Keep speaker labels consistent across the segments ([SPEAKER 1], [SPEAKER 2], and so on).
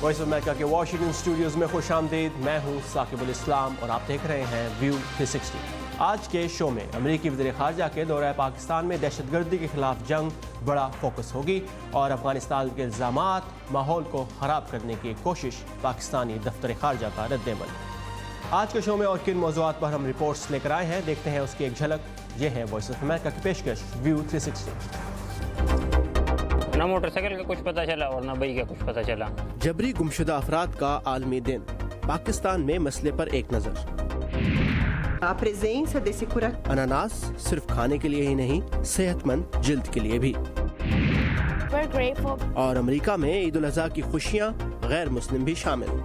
[SPEAKER 1] Voice of America کے Washington studios میں خوش آمدید. میں ہوں ثاقب الاسلام اور آپ دیکھ رہے ہیں ویو 360. آج کے شو میں امریکی وزیر خارجہ کے دورہ پاکستان میں دہشت گردی کے خلاف جنگ بڑا فوکس ہوگی اور افغانستان کے الزامات ماحول کو خراب کرنے کی کوشش پاکستانی دفتر خارجہ کا رد عمل. آج کے شو میں اور کن موضوعات پر ہم رپورٹس لے کر آئے ہیں دیکھتے ہیں اس کی ایک جھلک. یہ ہے وائس آف امریکہ کی پیشکش ویو 360.
[SPEAKER 2] نہ موٹر سائیکل کا کچھ پتہ چلا اور نہ بھائی کا کچھ پتہ چلا.
[SPEAKER 1] جبری گمشدہ افراد کا عالمی دن. پاکستان میں مسئلے پر ایک نظر. اناناس صرف کھانے کے لیے ہی نہیں صحت مند جلد کے لیے بھی. اور امریکہ میں عید الاضحیٰ کی خوشیاں غیر مسلم بھی شامل.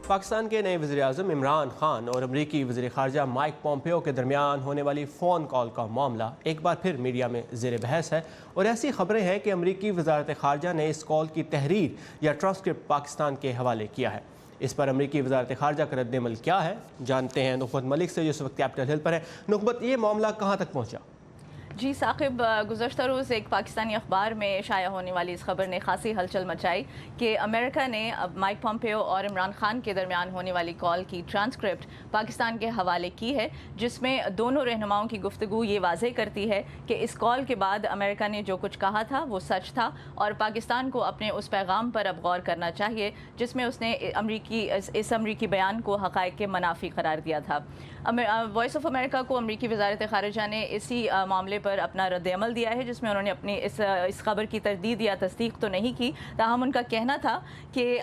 [SPEAKER 1] پاکستان کے نئے وزیر اعظم عمران خان اور امریکی وزیر خارجہ مائک پومپیو کے درمیان ہونے والی فون کال کا معاملہ ایک بار پھر میڈیا میں زیر بحث ہے اور ایسی خبریں ہیں کہ امریکی وزارت خارجہ نے اس کال کی تحریر یا ٹرانسکرپٹ پاکستان کے حوالے کیا ہے. اس پر امریکی وزارت خارجہ کا رد عمل کیا ہے جانتے ہیں نخبت ملک سے جو اس وقت کیپٹل ہل پر ہے. نخبت، یہ معاملہ کہاں تک پہنچا؟
[SPEAKER 3] جی ثاقب، گزشتہ روز ایک پاکستانی اخبار میں شائع ہونے والی اس خبر نے خاصی ہلچل مچائی کہ امریکہ نے اب مائک پومپیو اور عمران خان کے درمیان ہونے والی کال کی ٹرانسکرپٹ پاکستان کے حوالے کی ہے، جس میں دونوں رہنماؤں کی گفتگو یہ واضح کرتی ہے کہ اس کال کے بعد امریکہ نے جو کچھ کہا تھا وہ سچ تھا اور پاکستان کو اپنے اس پیغام پر اب غور کرنا چاہیے جس میں اس نے اس امریکی بیان کو حقائق کے منافی قرار دیا تھا. وائس آف امریکہ کو امریکی وزارت خارجہ نے اسی معاملے پر اپنا رد عمل دیا ہے جس میں انہوں نے اپنی اس خبر کی تردید یا تصدیق تو نہیں کی، تاہم ان کا کہنا تھا کہ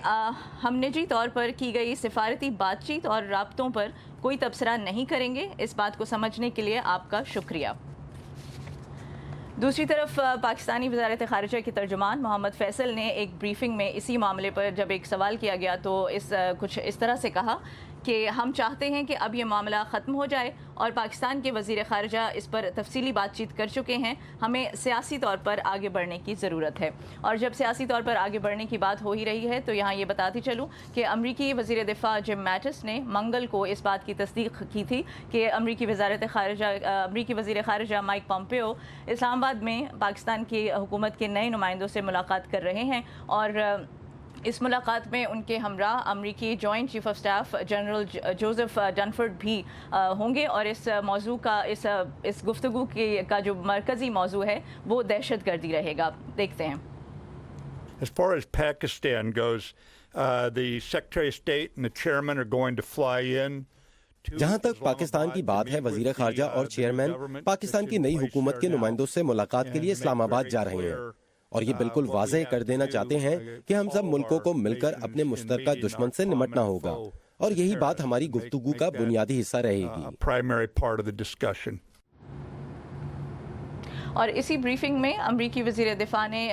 [SPEAKER 3] ہم نجی طور پر کی گئی سفارتی بات چیت اور رابطوں پر کوئی تبصرہ نہیں کریں گے. اس بات کو سمجھنے کے لیے آپ کا شکریہ. دوسری طرف پاکستانی وزارت خارجہ کے ترجمان محمد فیصل نے ایک بریفنگ میں اسی معاملے پر جب ایک سوال کیا گیا تو کچھ اس طرح سے کہا کہ ہم چاہتے ہیں کہ اب یہ معاملہ ختم ہو جائے اور پاکستان کے وزیر خارجہ اس پر تفصیلی بات چیت کر چکے ہیں. ہمیں سیاسی طور پر آگے بڑھنے کی ضرورت ہے اور جب سیاسی طور پر آگے بڑھنے کی بات ہو ہی رہی ہے تو یہاں یہ بتاتی چلوں کہ امریکی وزیر دفاع جم میٹس نے منگل کو اس بات کی تصدیق کی تھی کہ امریکی وزیر خارجہ مائک پومپیو اسلام آباد میں پاکستان کی حکومت کے نئے نمائندوں سے ملاقات کر رہے ہیں اور اس ملاقات میں ان کے ہمراہ امریکی joint chief of staff general Joseph Dunford بھی ہوں گے اور اس موضوع کا اس گفتگو کا جو مرکزی موضوع ہے وہ دہشت گردی رہے گا. دیکھتے ہیں.
[SPEAKER 4] As far as Pakistan goes, the Secretary of State and the chairman are going to fly in.
[SPEAKER 5] جہاں تک پاکستان کی بات ہے، وزیر خارجہ اور چیئرمین پاکستان کی نئی حکومت کے نمائندوں سے ملاقات کے لیے اسلام آباد جا رہے ہیں اور یہ بالکل واضح کر دینا چاہتے ہیں کہ ہم سب ملکوں کو مل کر اپنے مشترکہ دشمن سے نمٹنا ہوگا اور یہی بات ہماری گفتگو کا بنیادی حصہ رہے گی.
[SPEAKER 3] اور اسی بریفنگ میں امریکی وزیر دفاع نے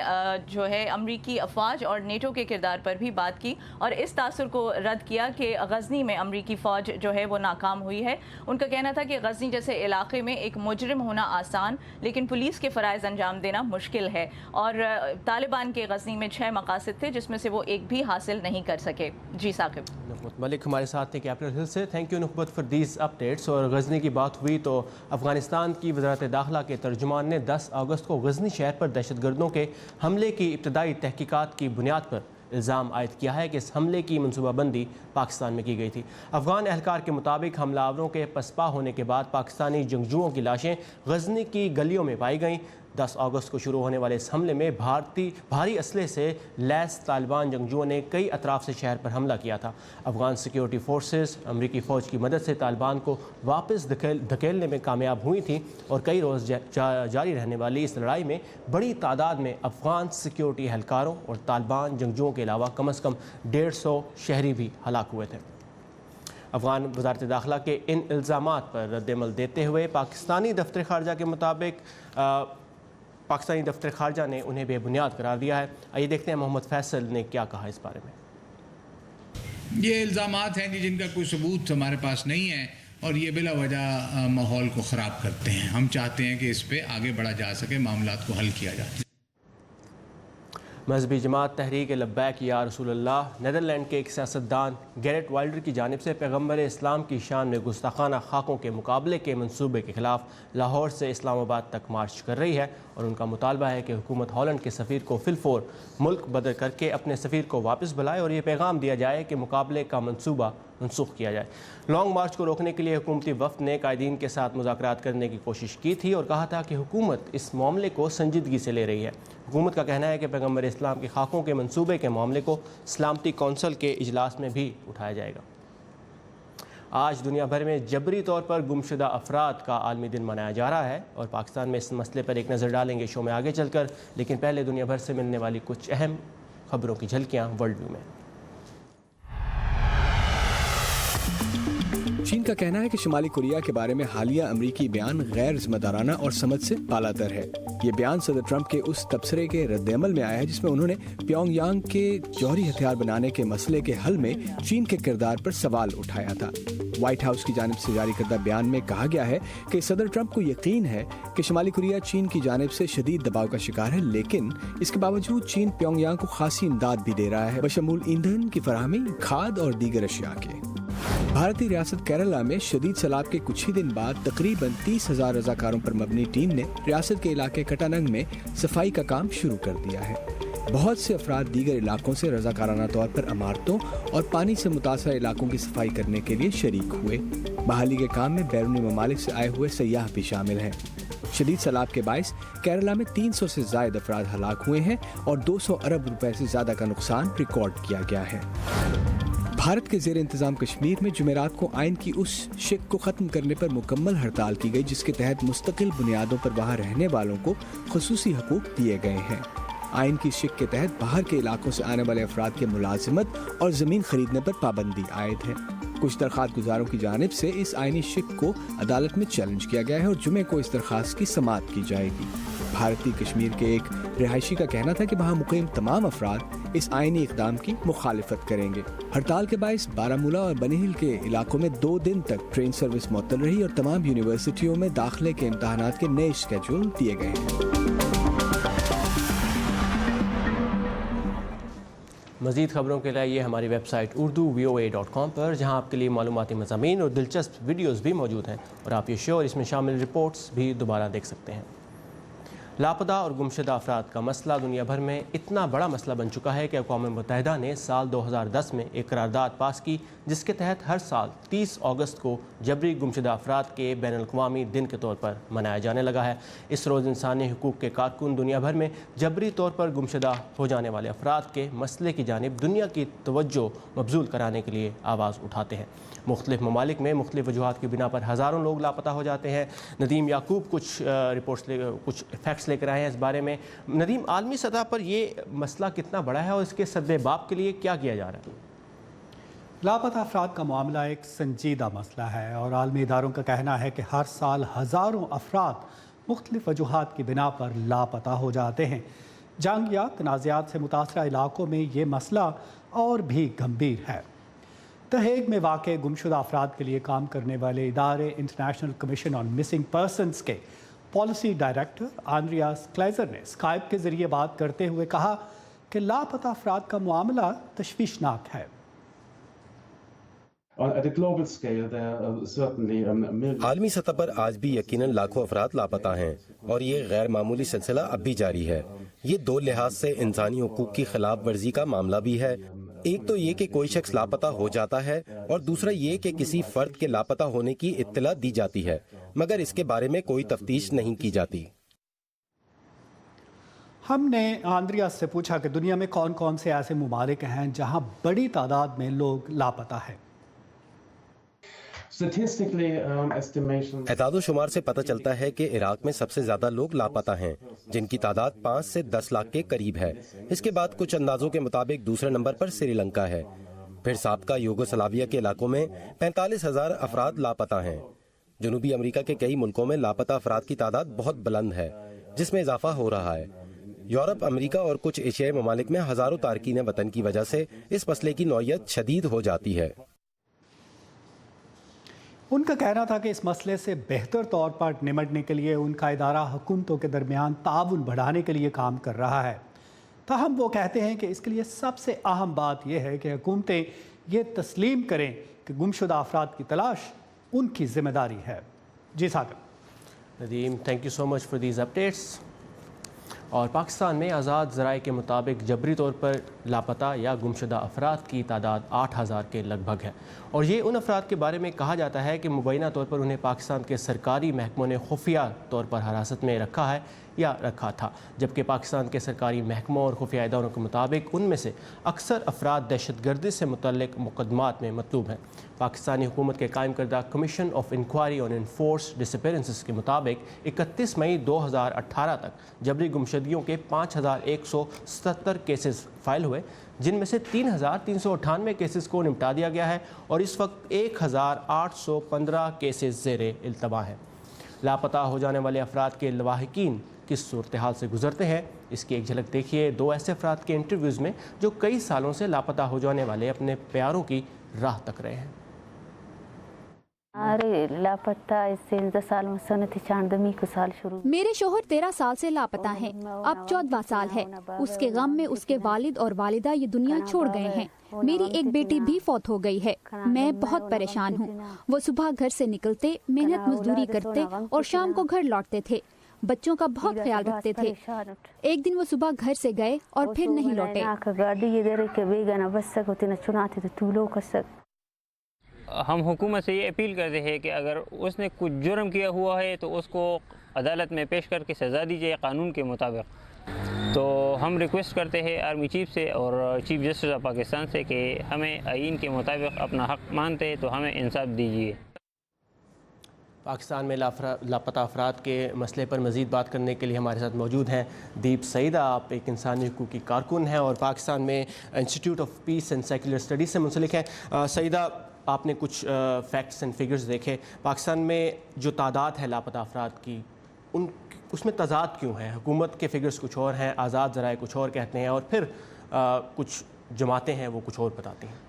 [SPEAKER 3] جو ہے امریکی افواج اور نیٹو کے کردار پر بھی بات کی اور اس تاثر کو رد کیا کہ غزنی میں امریکی فوج جو ہے وہ ناکام ہوئی ہے. ان کا کہنا تھا کہ غزنی جیسے علاقے میں ایک مجرم ہونا آسان لیکن پولیس کے فرائض انجام دینا مشکل ہے اور طالبان کے غزنی میں 6 مقاصد تھے جس میں سے وہ ایک بھی حاصل نہیں کر سکے. جی ثاقب.
[SPEAKER 1] نخبت ملک ہمارے ساتھ تھے کیپٹل ہل سے. Thank you Nukhbat for these updates. اور غزنی کی بات ہوئی تو افغانستان کی وزارت داخلہ کے ترجمان نے 10 اگست کو غزنی شہر پر دہشت گردوں کے حملے کی ابتدائی تحقیقات کی بنیاد پر الزام عائد کیا ہے کہ اس حملے کی منصوبہ بندی پاکستان میں کی گئی تھی. افغان اہلکار کے مطابق حملہ آوروں کے پسپا ہونے کے بعد پاکستانی جنگجوؤں کی لاشیں غزنی کی گلیوں میں پائی گئیں. 10 اگست کو شروع ہونے والے اس حملے میں بھاری اسلحے سے لیس طالبان جنگجوؤں نے کئی اطراف سے شہر پر حملہ کیا تھا. افغان سیکیورٹی فورسز امریکی فوج کی مدد سے طالبان کو واپس دھکیلنے میں کامیاب ہوئی تھیں اور کئی روز جاری رہنے والی اس لڑائی میں بڑی تعداد میں افغان سیکیورٹی اہلکاروں اور طالبان جنگجوؤں کے علاوہ کم از کم 150 شہری بھی ہلاک ہوئے تھے. افغان وزارت داخلہ کے ان الزامات پر رد عمل دیتے ہوئے پاکستانی دفتر خارجہ کے مطابق پاکستانی دفتر خارجہ نے انہیں بے بنیاد قرار دیا ہے. آئیے دیکھتے ہیں محمد فیصل نے کیا کہا اس بارے میں.
[SPEAKER 6] یہ الزامات ہیں جن کا کوئی ثبوت ہمارے پاس نہیں ہے اور یہ بلا وجہ ماحول کو خراب کرتے ہیں. ہم چاہتے ہیں کہ اس پہ آگے بڑھا جا سکے، معاملات کو حل کیا جائے.
[SPEAKER 1] مذہبی جماعت تحریک لبیک یا رسول اللہ نیدرلینڈ کے ایک سیاستدان گیرٹ وائلڈر کی جانب سے پیغمبر اسلام کی شان میں گستاخانہ خاکوں کے مقابلے کے منصوبے کے خلاف لاہور سے اسلام آباد تک مارچ کر رہی ہے और उनका मुतालबा है कि हुकूमत हॉलैंड के सफ़ीर को फिलफोर मुल्क बदल करके अपने सफ़ीर को वापस बुलाए और ये पैगाम दिया जाए कि मुकाबले का मंसूबा मनसूख किया जाए। लॉन्ग मार्च को रोकने के लिए हुकूमती वफ़द ने कायदीन के साथ मुज़ाकरात करने की कोशिश की थी और कहा था कि हुकूमत इस मामले को संजीदगी से ले रही है। हुकूमत का कहना है कि पैगम्बर इस्लाम के खाकों के मंसूबे के मामले को सलामती कौंसल के इजलास में भी उठाया जाएगा। आज दुनिया भर में जबरी तौर पर गुमशुदा अफराद का आलमी दिन मनाया जा रहा है और पाकिस्तान में इस मसले पर एक नज़र डालेंगे शो में आगे चलकर, लेकिन पहले दुनिया भर से मिलने वाली कुछ अहम खबरों की झलकियाँ वर्ल्ड व्यू में।
[SPEAKER 7] चीन का कहना है कि शुमाली कोरिया के बारे में हालिया अमरीकी बयान गैर जिम्मेदाराना और समझ से बालातर है। ये बयान सदर ट्रंप के उस तबसरे के रद्दअमल में आया है जिसमें उन्होंने प्योंगयांग के जौहरी हथियार बनाने के मसले के हल में चीन के किरदार पर सवाल उठाया था। व्हाइट हाउस की जानिब से जारी करदा बयान में कहा गया है कि सदर ट्रंप को यकीन है कि शुमाली कोरिया चीन की जानिब से शदीद दबाव का शिकार है, लेकिन इसके बावजूद चीन प्योंगयांग को खासी इमदाद भी दे रहा है, बशमूल ईंधन की फराहमी, खाद और दीगर अशिया के। भारतीय रियासत केरला में शदीद सैलाब के कुछ ही दिन बाद तकरीबन 30,000 रजाकारों पर मबनी टीम ने रियासत के इलाके कटानंग में सफाई का काम शुरू कर दिया है। बहुत से अफराद दीगर इलाकों से रजाकाराना तौर पर इमारतों और पानी से मुतासर इलाकों की सफाई करने के लिए शरीक हुए। बहाली के काम में बैरूनी ममालिक से आए हुए सयाह भी शामिल हैं। शदीद सैलाब के बाइस केरला में 300 से ज्यादा अफराद हलाक हुए हैं और 200 अरब रुपए से ज्यादा का नुकसान रिकॉर्ड किया गया है। भारत के ज़ेर इंतज़ाम कश्मीर में जुमेरात को आइन की उस शिक को ख़त्म करने पर मुकम्मल हड़ताल की गई जिसके तहत मुस्तकिल बुनियादों पर वहाँ रहने वालों को खुसूसी हकूक़ दिए गए हैं। आइन की शिक के तहत बाहर के इलाकों से आने वाले अफराद के मुलाजिमत और ज़मीन खरीदने पर पाबंदी आयद है। कुछ दरख्वास्त गुजारों की जानिब से इस आइनी शिक को अदालत में चैलेंज किया गया है और जुमे को इस दरख्वास्त की समाअत की जाएगी। भारतीय कश्मीर के एक रिहायशी का कहना था कि वहाँ मुकीम तमाम अफराद इस आइनी इक़दाम की मुखालिफत करेंगे। हड़ताल के बायस बारामूला और बनीहिल के इलाकों में 2 दिन तक ट्रेन सर्विस मुअत्तल रही और तमाम यूनिवर्सिटियों में दाखिले के इम्तहानात के नए शेड्यूल दिए गए हैं।
[SPEAKER 1] मज़ीद खबरों के लिए हमारी वेबसाइट urdu.voa.com पर, जहां आपके लिए मालूमाती मज़ामीन और दिलचस्प वीडियोस भी मौजूद हैं और आप ये शो और इसमें शामिल रिपोर्ट्स भी दोबारा देख सकते हैं। लापता और गुमशुदा अफराद का मसला दुनिया भर में इतना बड़ा मसला बन चुका है कि अक़वाम मुत्तहिदा ने साल 2010 में एक करारदाद पास की जिसके तहत हर साल 30 अगस्त को जबरी गुमशुदा अफराद के बैनुल-अक़वामी दिन के तौर पर मनाया जाने लगा है। इस रोज़ इंसानी हुकूक़ के कारकुन दुनिया भर में जबरी तौर पर गुमशुदा हो जाने वाले अफराद के मसले की जानिब दुनिया की तवज्जो मबजूल कराने के लिए आवाज़ उठाते हैं। मुख्तलिफ ममालिक में मुख्तलिफ वजूहात की बिना पर हज़ारों लोग लापता हो जाते हैं। नदीम याकूब कुछ कुछ फैक्ट्स लेकर आए हैं इस बारे में। नदीम, आलमी सतह पर ये मसला कितना बड़ा है और इसके सद्देबाब के लिए क्या किया जा रहा है?
[SPEAKER 8] लापता अफराद का मामला एक संजीदा मसला है और आलमी इदारों का कहना है कि हर साल हज़ारों अफराद मुख्तलिफ वजूहात की बिना पर लापता हो जाते हैं। जंग या तनाज़ात से मुतासरा इलाकों में ये मसला और भी गंभीर है। द हेग में वाक़ गुमशुदा अफराद के लिए काम करने वाले इदारे international commission on missing persons के पॉलिसी डायरेक्टर आंद्रियास क्लेजर ने स्काइप के ज़रिए बात करते हुए कहा कि लापता अफराद का मामला तशवीशनाक है।
[SPEAKER 5] आलमी सतह पर आज भी यकीनन लाखों अफराद लापता हैं और ये गैर मामूली सिलसिला अब भी जारी है। ये 2 लिहाज से इंसानी हुकूक की खिलाफ वर्जी का मामला भी है। एक तो ये कि कोई शख्स लापता हो जाता है और दूसरा ये कि किसी फर्द के लापता होने की इत्तला दी जाती है मगर इसके बारे में कोई तफ्तीश नहीं की जाती।
[SPEAKER 8] हमने आंद्रियास से पूछा कि दुनिया में कौन कौन से ऐसे ममालिक हैं जहां बड़ी तादाद में लोग लापता हैं।
[SPEAKER 5] एतादो शुमार से पता चलता है कि इराक में सबसे ज्यादा लोग लापता हैं जिनकी तादाद 5 से 10 लाख के करीब है। इसके बाद कुछ अंदाजों के मुताबिक दूसरे नंबर पर श्रीलंका है। फिर साबका यूगोस्लाविया के इलाकों में 45,000 अफराद लापता हैं। जनूबी अमेरिका के कई मुल्कों में लापता अफराद की तादाद बहुत बुलंद है जिसमें इजाफा हो रहा है। यूरोप, अमेरिका और कुछ एशियाई ममालिक में हजारों तारकीन वतन की वजह से इस मसले की नौयत शदीद हो जाती है।
[SPEAKER 8] उनका कहना था कि इस मसले से बेहतर तौर पर निपटने के लिए उनका इदारा हुकूमतों के दरमियान ताउन बढ़ाने के लिए काम कर रहा है। ताहम वो कहते हैं कि इसके लिए सबसे अहम बात यह है कि हुकूमतें ये तस्लीम करें कि गुमशुदा अफराद की तलाश उनकी जिम्मेदारी है। जी Sagar.
[SPEAKER 1] Nadeem, thank you so much for these updates. اور پاکستان میں آزاد ذرائع کے مطابق جبری طور پر لاپتہ یا گمشدہ افراد کی تعداد 8,000 کے لگ بھگ ہے، اور یہ ان افراد کے بارے میں کہا جاتا ہے کہ مبینہ طور پر انہیں پاکستان کے سرکاری محکموں نے خفیہ طور پر حراست میں رکھا ہے یا رکھا تھا، جبکہ پاکستان کے سرکاری محکموں اور خفیہ اداروں کے مطابق ان میں سے اکثر افراد دہشت گردی سے متعلق مقدمات میں مطلوب ہیں۔ پاکستانی حکومت کے قائم کردہ commission of inquiry on enforced disappearances کے مطابق 31 مئی 2018 تک جبری گمشدگیوں کے 5,177 کیسز فائل ہوئے، جن میں سے 3,398 کیسز کو نمٹا دیا گیا ہے اور اس وقت 1,815 کیسز زیر التوا ہیں۔ لاپتہ ہو جانے والے افراد کے لواحقین کس صورتحال سے گزرتے ہیں، اس کی ایک جھلک دیکھیے 2 ایسے افراد کے انٹرویوز میں جو کئی سالوں سے لاپتہ ہو جانے والے اپنے پیاروں کی راہ تک رہے ہیں۔
[SPEAKER 9] میرے شوہر 13 سال سے لاپتہ ہیں، اب 14واں سال ہے۔ اس کے غم میں اس کے والد اور والدہ یہ دنیا چھوڑ گئے ہیں۔ میری ایک بیٹی بھی فوت ہو گئی ہے۔ میں بہت پریشان ہوں۔ وہ صبح گھر سے نکلتے، محنت مزدوری کرتے اور شام کو گھر لوٹتے تھے۔ بچوں کا بہت خیال رکھتے تھے۔ ایک دن وہ صبح گھر سے گئے اور پھر نہیں لوٹے۔
[SPEAKER 2] ہم حکومت سے یہ اپیل کرتے ہیں کہ اگر اس نے کچھ جرم کیا ہوا ہے تو اس کو عدالت میں پیش کر کے سزا دی جائے قانون کے مطابق۔ تو ہم ریکویسٹ کرتے ہیں آرمی چیف سے اور چیف جسٹس آف پاکستان سے کہ ہمیں آئین کے مطابق اپنا حق مانتے ہیں تو ہمیں انصاف دیجیے۔
[SPEAKER 1] پاکستان میں لاپتہ افراد کے مسئلے پر مزید بات کرنے کے لیے ہمارے ساتھ موجود ہیں دیپ سعیدہ۔ آپ ایک انسانی حقوق کی کارکن ہیں اور پاکستان میں institute of peace and secular studies سے منسلک ہیں۔ سعیدہ، آپ نے کچھ فیکٹس اینڈ فگرز دیکھے، پاکستان میں جو تعداد ہے لاپتہ افراد کی اس میں تضاد کیوں ہے؟ حکومت کے فگرز کچھ اور ہیں، آزاد ذرائع کچھ اور کہتے ہیں، اور پھر کچھ جماعتیں ہیں وہ کچھ اور بتاتی ہیں۔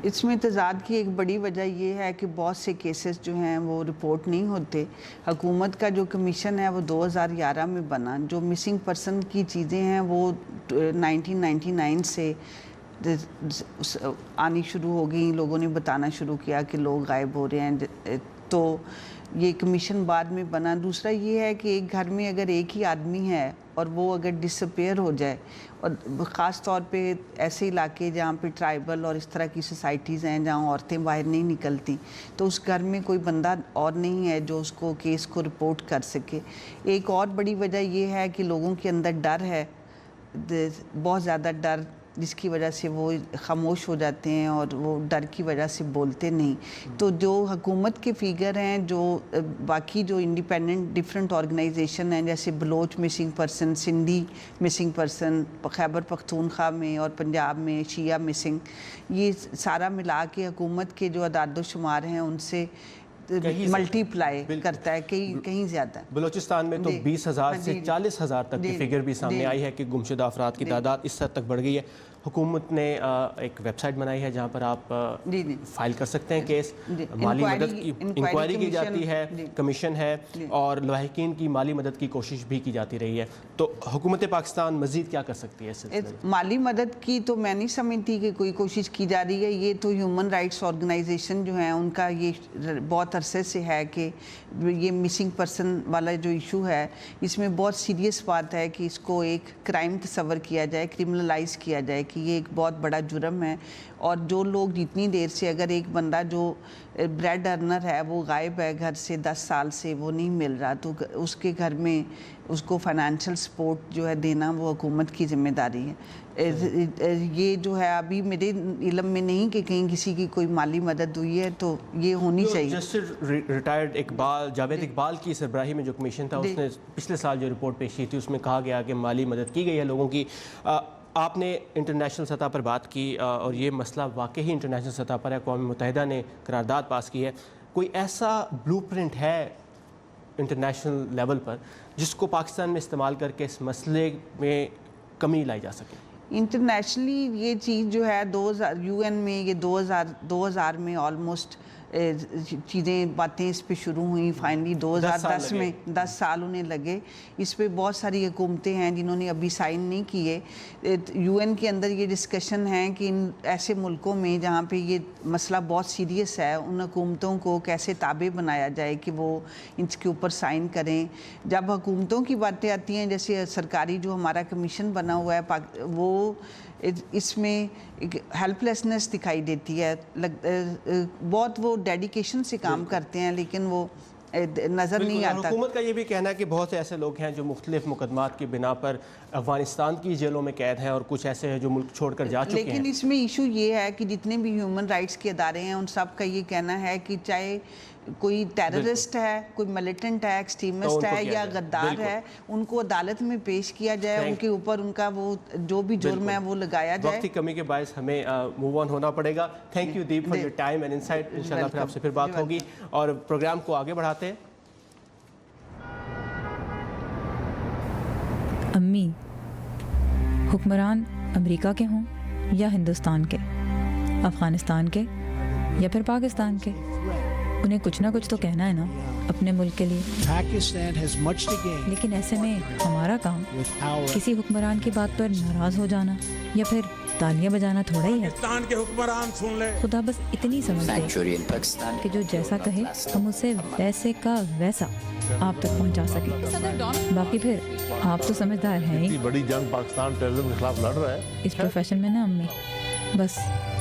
[SPEAKER 10] اس میں تضاد کی ایک بڑی وجہ یہ ہے کہ بہت سے کیسز جو ہیں وہ رپورٹ نہیں ہوتے۔ حکومت کا جو کمیشن ہے وہ 2011 میں بنا، جو مسنگ پرسن کی چیزیں ہیں وہ 1999 سے آنی شروع ہو گئی، لوگوں نے بتانا شروع کیا کہ لوگ غائب ہو رہے ہیں، تو یہ کمیشن بعد میں بنا۔ دوسرا یہ ہے کہ ایک گھر میں اگر ایک ہی آدمی ہے اور وہ اگر ڈس اپیئر ہو جائے، اور خاص طور پہ ایسے علاقے جہاں پہ ٹرائبل اور اس طرح کی سوسائٹیز ہیں جہاں عورتیں باہر نہیں نکلتی، تو اس گھر میں کوئی بندہ اور نہیں ہے جو اس کو کیس کو رپورٹ کر سکے۔ ایک اور بڑی وجہ یہ ہے کہ لوگوں کے اندر ڈر ہے، بہت زیادہ ڈر، جس کی وجہ سے وہ خاموش ہو جاتے ہیں اور وہ ڈر کی وجہ سے بولتے نہیں۔ تو جو حکومت کے فیگر ہیں، جو باقی جو انڈیپینڈنٹ ڈیفرنٹ آرگنائزیشن ہیں جیسے Baloch missing person, Sindhi missing person, Khyber Pakhtunkhwa میں اور پنجاب میں شیعہ مسنگ، یہ سارا ملا کے حکومت کے جو اعداد و شمار ہیں ان سے ملٹی پلائی کرتا ہے، کہیں زیادہ۔
[SPEAKER 1] بلوچستان میں تو 20,000 سے 40,000 تک کی فگر بھی سامنے آئی ہے کہ گمشدہ افراد کی تعداد اس حد تک بڑھ گئی ہے۔ حکومت نے ایک ویب سائٹ بنائی ہے جہاں پر آپ فائل کر سکتے ہیں کیس، مالی مدد کی انکوائری کی جاتی ہے، کمیشن ہے، اور لواحقین کی مالی مدد کی کوشش بھی کی جاتی رہی ہے۔ تو حکومت پاکستان مزید کیا کر سکتی ہے اس سلسلے میں؟
[SPEAKER 10] مالی مدد کی تو میں نہیں سمجھتی کہ کوئی کوشش کی جا رہی ہے۔ یہ تو ہیومن رائٹس آرگنائزیشن جو ہیں ان کا یہ بہت عرصے سے ہے کہ یہ مسنگ پرسن والا جو ایشو ہے اس میں بہت سیریس بات ہے کہ اس کو ایک کرائم تصور کیا جائے، کرمنلائز کیا جائے کہ یہ ایک بہت بڑا جرم ہے، اور جو لوگ جتنی دیر سے اگر ایک بندہ جو بریڈ ارنر ہے وہ غائب ہے گھر سے 10 سال سے، وہ نہیں مل رہا، تو اس کے گھر میں اس کو فائنینشیل سپورٹ جو ہے دینا وہ حکومت کی ذمہ داری ہے۔ یہ جو ہے ابھی میرے علم میں نہیں کہ کہیں کسی کی کوئی مالی مدد ہوئی ہے، تو یہ ہونی چاہیے۔
[SPEAKER 1] جسٹس ریٹائرڈ جاوید اقبال کی سربراہی میں جو کمیشن تھا اس نے پچھلے سال جو رپورٹ پیش کی تھی اس میں کہا گیا کہ مالی مدد کی گئی ہے لوگوں کی۔ آپ نے انٹرنیشنل سطح پر بات کی اور یہ مسئلہ واقعی انٹرنیشنل سطح پر ہے، اقوام متحدہ نے قرارداد پاس کی ہے، کوئی ایسا بلو پرنٹ ہے انٹرنیشنل لیول پر جس کو پاکستان میں استعمال کر کے اس مسئلے میں کمی لائی جا سکے؟
[SPEAKER 10] انٹرنیشنلی یہ چیز جو ہے 2000 UN میں یہ 2000 میں آلموسٹ चीज़ें बातें इस पे शुरू हुई, फाइनली 2010 में 10 साल उन्हें लगे। इस पे बहुत सारी हुकूमतें हैं जिन्होंने अभी साइन नहीं किए। UN के अंदर ये डिस्कशन है कि इन ऐसे मुल्कों में जहाँ पे ये मसला बहुत सीरियस है, उन हुकूमतों को कैसे ताबे बनाया जाए कि वो इसके ऊपर साइन करें। जब हुकूमतों की बातें आती हैं, जैसे सरकारी जो हमारा कमीशन बना हुआ है, वो इसमें एक हेल्पलेसनेस दिखाई देती है। बहुत वो डेडिकेशन से काम करते हैं लेकिन वो नज़र नहीं आता।
[SPEAKER 1] हुकूमत का ये भी कहना है कि बहुत से ऐसे लोग हैं जो मुख्तलिफ मुकदमात की बिना पर अफगानिस्तान की जेलों में कैद हैं और कुछ ऐसे हैं जो मुल्क छोड़कर जा चुके हैं।
[SPEAKER 10] लेकिन इसमें इशू ये है कि जितने भी ह्यूमन राइट्स के अदारे हैं उन सब का ये कहना है कि चाहे कोई टेररिस्ट है, कोई मिलिटेंट है, एक्सट्रीमिस्ट है या गद्दार है, उनको अदालत में पेश किया जाए, उनके ऊपर उनका वो जो भी जुर्म है वो लगाया जाए।
[SPEAKER 1] वक्त की कमी के बायस हमें मूव ऑन होना पड़ेगा। Thank you Deep for your time and insight. इंशाल्लाह फिर आपसे फिर बात होगी और प्रोग्राम को आगे बढ़ाते हैं।
[SPEAKER 11] अम्मी, हुक्मरान अमेरिका के हों या हिंदुस्तान के, अफ़गानिस्तान के या फिर पाकिस्तान के, उन्हें कुछ ना कुछ तो कहना है ना अपने मुल्क के लिए। लेकिन ऐसे में हमारा काम किसी हुक्मरान की बात पर नाराज़ हो जाना या फिर तालियां बजाना थोड़ा ही है।
[SPEAKER 12] पाकिस्तान के हुक्मरान सुन ले।
[SPEAKER 11] खुदा बस इतनी समझ दे कि जो जैसा कहे हम उसे वैसे का वैसा आप तक पहुंचा सके। बाकी फिर आप तो समझदार हैं ही।
[SPEAKER 12] बड़ी जंग पाकिस्तान टेररिज्म के खिलाफ लड़ रहा है।
[SPEAKER 11] इस प्रोफेशन में ना अम्मी, बस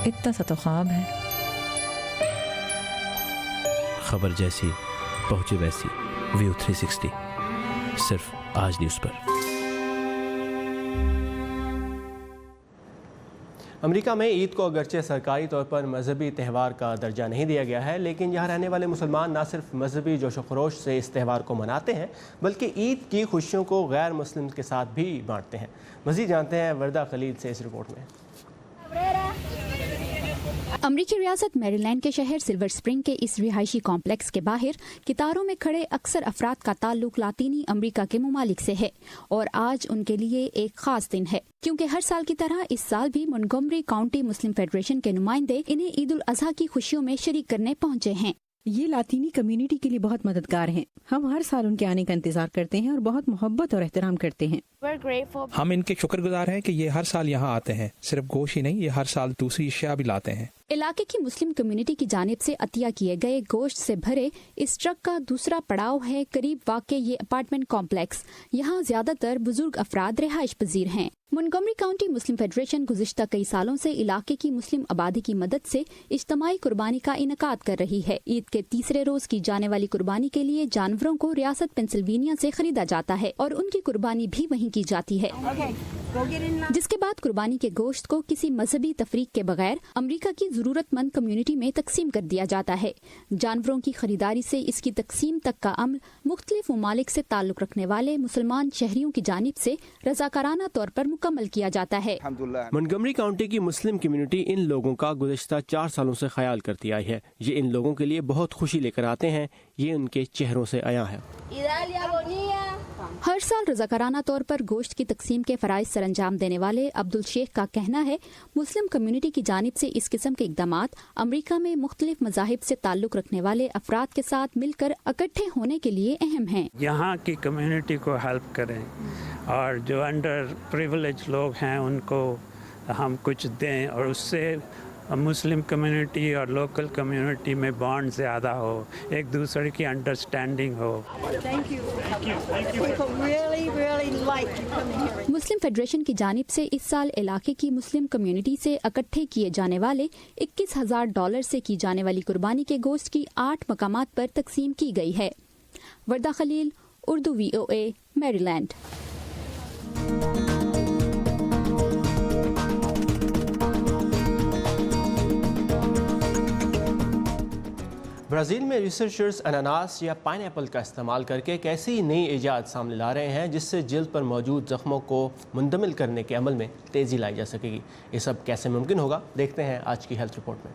[SPEAKER 11] इतना सा तो ख्वाब है।
[SPEAKER 13] खबर जैसी पहुंचे वैसी, व्यू 360 सिर्फ आज न्यूज़ पर।
[SPEAKER 1] अमेरिका में ईद को अगरचे सरकारी तौर पर मजहबी त्यौहार का दर्जा नहीं दिया गया है, लेकिन यहाँ रहने वाले मुसलमान न सिर्फ मजहबी जोश व खरोश से इस त्यौहार को मनाते हैं बल्कि ईद की खुशियों को गैर मुस्लिम के साथ भी बांटते हैं। मज़ीद जानते हैं वर्दा खलील से इस रिपोर्ट में।
[SPEAKER 9] अमरीकी रियासत मैरीलैंड के शहर सिल्वर स्प्रिंग के इस रिहायशी कॉम्प्लेक्स के बाहर कितारों में खड़े अक्सर अफराद का ताल्लुक लातीनी अमरीका के ममालिक से है और आज उनके लिए एक खास दिन है, क्योंकि हर साल की तरह इस साल भी मोंटगोमरी काउंटी मुस्लिम फेडरेशन के नुमाइंदे इन्हें ईद उल अजहा की खुशियों में शरीक करने पहुंचे हैं।
[SPEAKER 14] ये लातीनी कम्युनिटी के लिए बहुत मददगार हैं। हम हर साल उनके आने का इंतजार करते हैं और बहुत मोहब्बत और एहतराम करते हैं।
[SPEAKER 15] हम इनके शुक्रगुजार हैं कि ये हर साल यहाँ आते हैं। सिर्फ गोश्त ही नहीं, ये हर साल दूसरी अशिया भी लाते हैं।
[SPEAKER 9] इलाके की मुस्लिम कम्युनिटी की जानिब से अतिया किए गए गोश्त से भरे इस ट्रक का दूसरा पड़ाव है करीब वाक़े ये अपार्टमेंट कॉम्प्लेक्स। यहाँ ज्यादातर बुजुर्ग अफराद रिहाइश पजीर हैं। मोंटगोमरी काउंटी मुस्लिम फेडरेशन गुज़िश्ता कई सालों से इलाके की मुस्लिम आबादी की मदद से इज्तमाई कुर्बानी का इनकाद कर रही है। ईद के तीसरे रोज की जाने वाली कुर्बानी के लिए जानवरों को रियासत पेंसिल्वेनिया से खरीदा जाता है और उनकी कुर्बानी भी वहीं की जाती है, जिसके बाद कुर्बानी के गोश्त को किसी मजहबी तफरीक के बगैर अमरीका की जरूरतमंद कम्युनिटी में तकसीम कर दिया जाता है। जानवरों की खरीदारी से इसकी तकसीम तक का अमल मुख्तलिफ ममालिक से ताल्लुक रखने वाले मुसलमान शहरियों की जानिब से रजाकाराना तौर पर मुकम्मल किया जाता है।
[SPEAKER 1] मोंटगोमरी काउंटी की मुस्लिम कम्युनिटी इन लोगों का गुज़श्ता 4 सालों से ख्याल करती आई है। ये इन लोगों के लिए बहुत खुशी लेकर आते हैं, ये उनके चेहरों से आया है।
[SPEAKER 9] हर साल रजाकाराना तौर पर गोश्त की तकसीम के फराइज सरंजाम देने वाले अब्दुल शेख का कहना है मुस्लिम कम्युनिटी की जानिब से इस किस्म के इक़दामात अमरीका में मुख्तलिफ मज़ाहिब से ताल्लुक रखने वाले अफराद के साथ मिलकर इकट्ठे होने के लिए अहम हैं।
[SPEAKER 16] यहाँ की कम्युनिटी को हेल्प करें और जो अंडर प्रिविलेज लोग हैं उनको हम कुछ दें और उससे मुस्लिम कम्युनिटी और लोकल कम्युनिटी में बॉन्ड ज़्यादा हो, एक दूसरे की अंडरस्टैंडिंग हो।
[SPEAKER 9] मुस्लिम फेडरेशन की जानिब से इस साल इलाके की मुस्लिम कम्युनिटी से इकट्ठे किए जाने वाले $21,000 से की जाने वाली कुर्बानी के गोश्त की 8 मकामात पर तकसीम की गई है। Warda Khalil, Urdu VOA, Maryland.
[SPEAKER 1] Brazil में रिसर्चर्स अनानास या पाइनएप्पल का इस्तेमाल करके एक ऐसी नई ईजाद सामने ला रहे हैं जिससे जल्द पर मौजूद ज़ख्मों को मुंदमिल करने के अमल में तेज़ी लाई जा सकेगी। ये सब कैसे मुमकिन होगा, देखते हैं आज की हेल्थ रिपोर्ट में।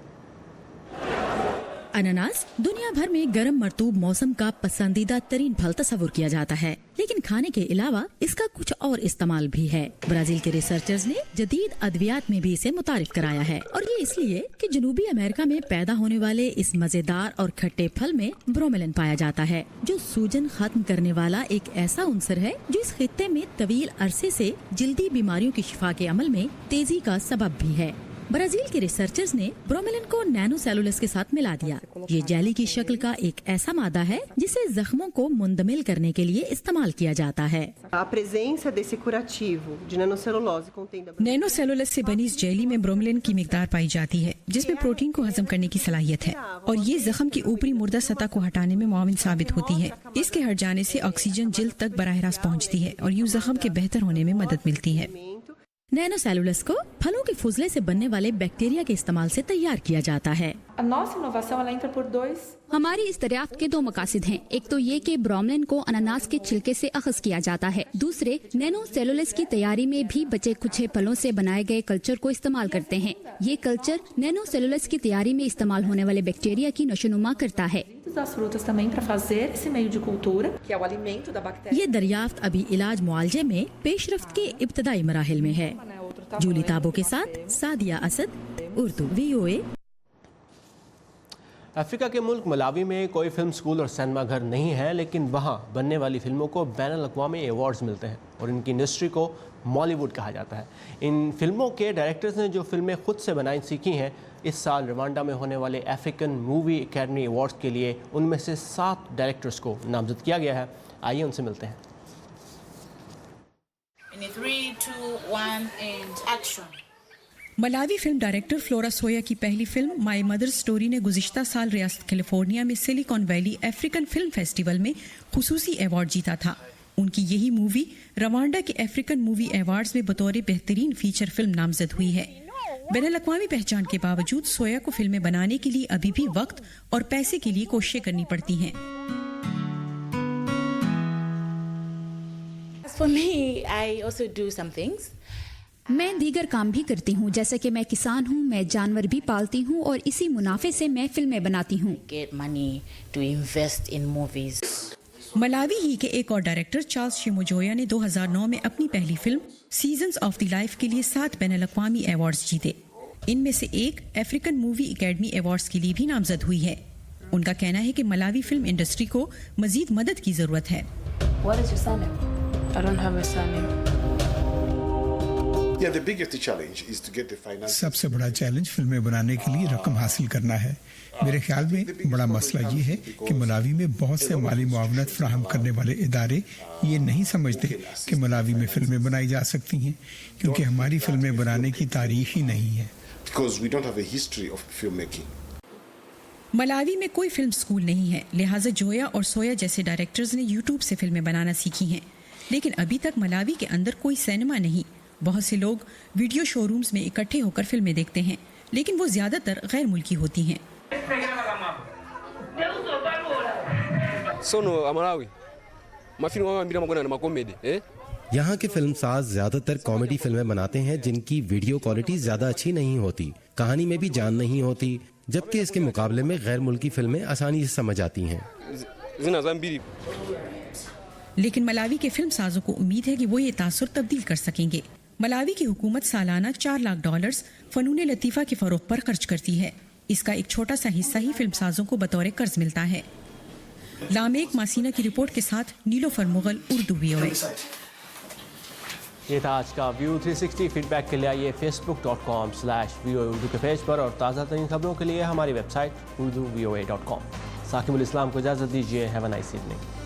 [SPEAKER 14] अनानास दुनिया भर में गर्म मरतूब मौसम का पसंदीदा तरीन फल तस्वुर किया जाता है, लेकिन खाने के अलावा इसका कुछ और इस्तेमाल भी है। ब्राजील के रिसर्चर्स ने जदीद अद्वियात में भी इसे मुतारिफ कराया है, और ये इसलिए कि जनूबी अमेरिका में पैदा होने वाले इस मजेदार और खट्टे फल में ब्रोमेलिन पाया जाता है, जो सूजन खत्म करने वाला एक ऐसा उन्सर है जो इस खित्ते में तवील अरसे से जल्दी बीमारियों की शिफा के अमल में तेजी का सबब भी है। ब्राजील के रिसर्चर्स ने ब्रोमेलिन को नैनो सेलुलस के साथ मिला दिया। ये जेली की शक्ल का एक ऐसा मादा है जिसे जख्मों को मुंदमिल करने के लिए इस्तेमाल किया जाता है।
[SPEAKER 17] नैनो सेलुलस से बनी इस जेली में ब्रोमेलिन की मिकदार पाई जाती है, जिसमें प्रोटीन को हजम करने की सलाहियत है, और ये जख्म की ऊपरी मुर्दा सतह को हटाने में मुआविन साबित होती है। इसके हट जाने से ऑक्सीजन जिल्द तक बराह रास्त पहुँचती है और यूं जख्म के बेहतर होने में मदद मिलती है।
[SPEAKER 14] नैनो सेलुलस को फलों के फुजले से बनने वाले बैक्टीरिया के इस्तेमाल से तैयार किया जाता है। हमारी इस दरियाफ्त के दो मकासद हैं। एक तो ये कि ब्रोमेलिन को अनानास के छिलके से अखज़ किया जाता है, दूसरे नैनो सेलुलस की तैयारी में भी बचे कुछे फलों से बनाए गए कल्चर को इस्तेमाल करते हैं। ये कल्चर नैनो सेलुलस की तैयारी में इस्तेमाल होने वाले बैक्टीरिया की नशोनुमा करता है। ये दरियाफ्त अभी इलाज मुआलजे में पेशरफ्त के इब्तदाई मराहिल में है। जूली ताबो के साथ सादिया असद, उर्दू VOA।
[SPEAKER 1] अफ्रीका के मुल्क मलावी में कोई फिल्म स्कूल और सिनेमा घर नहीं है, लेकिन वहाँ बनने वाली फिल्मों को बैनुल-अक़वामी अवार्ड्स मिलते हैं और इनकी इंडस्ट्री को मॉलीवुड कहा जाता है। इन फिल्मों के डायरेक्टर्स ने जो फिल्में खुद से बनाई सीखी हैं, इस साल रवांडा में होने वाले अफ्रीकन मूवी एकेडमी अवार्ड्स के लिए उनमें से 7 डायरेक्टर्स को नामजद किया गया है। आइए उनसे मिलते हैं।
[SPEAKER 17] मलावी फिल्म डायरेक्टर फ्लोरा सोया की पहली फिल्म माई मदर स्टोरी ने गुज़िश्ता साल रियासत कैलिफोर्निया में silicon valley African film festival में खुसूसी अवार्ड जीता था। उनकी यही मूवी रवांडा के अफ्रीकन मूवी अवार्ड्स में बतौर बेहतरीन फीचर फिल्म नामजद हुई है। बैनुल-अक़वामी पहचान के बावजूद सोया को फिल्में बनाने के लिए अभी भी वक्त और पैसे के लिए कोशिशें करनी पड़ती हैं।
[SPEAKER 9] मैं दीगर काम भी करती हूँ, जैसे कि मैं किसान हूँ, मैं जानवर भी पालती हूँ और इसी मुनाफे से मैं फिल्में बनाती हूँ।
[SPEAKER 17] मलावी ही के एक और डायरेक्टर चार्ल्स शिमोजोया ने 2009 में अपनी पहली film seasons of the life के लिए 7 बैनुल-अक़वामी अवार्ड्स जीते। इनमें से एक अफ्रीकन मूवी एकेडमी अवार्ड्स के लिए भी नामजद हुई है। उनका कहना है कि मलावी फिल्म इंडस्ट्री को मजीद मदद की जरूरत है।
[SPEAKER 18] सबसे बड़ा चैलेंज फिल्में बनाने के लिए रकम हासिल करना है। मेरे ख्याल में बड़ा मसला ये है कि मलावी में बहुत से माली मुआवनत फराहम करने वाले इदारे ये नहीं समझते कि मलावी में फिल्में बनाई जा सकती हैं, क्योंकि हमारी फिल्में बनाने की तारीख ही नहीं है।
[SPEAKER 17] मलावी में कोई फिल्म स्कूल नहीं है, लिहाजा जोया और सोया जैसे डायरेक्टर्स ने यूट्यूब से फिल्में बनाना सीखी हैं। लेकिन अभी तक मलावी के अंदर कोई सिनेमा नहीं। बहुत से लोग वीडियो शोरूम्स में इकट्ठे होकर फिल्में देखते हैं, लेकिन वो ज्यादातर गैर मुल्की होती हैं।
[SPEAKER 5] यहाँ के फिल्मसाज ज्यादातर कॉमेडी फिल्में बनाते हैं जिनकी वीडियो क्वालिटी ज्यादा अच्छी नहीं होती, कहानी में भी जान नहीं होती, जबकि इसके मुकाबले में गैर मुल्की फिल्में आसानी से समझ आती हैं।
[SPEAKER 17] लेकिन मलावी के फिल्म साजों को उम्मीद है कि वो ये तासुर तब्दील कर सकेंगे। मलावी की हुकूमत सालाना $4 लाख फनून लतीफ़ा के फरोग पर खर्च करती है। इसका एक छोटा सा हिस्सा ही फिल्म साजों को बतौर कर्ज मिलता है। लामेक मासीना की रिपोर्ट के साथ नीलोफर मुगल, उर्दू VOA।
[SPEAKER 1] ये था आज का व्यू 360। फीडबैक के लिए आइए facebook.com/VOA उर्दू के पेज पर, और ताज़ा तरीन खबरों के लिए हमारी वेबसाइट urduvoa.com। साकिब उल इस्लाम को इजाज़त दीजिए। Have a nice evening.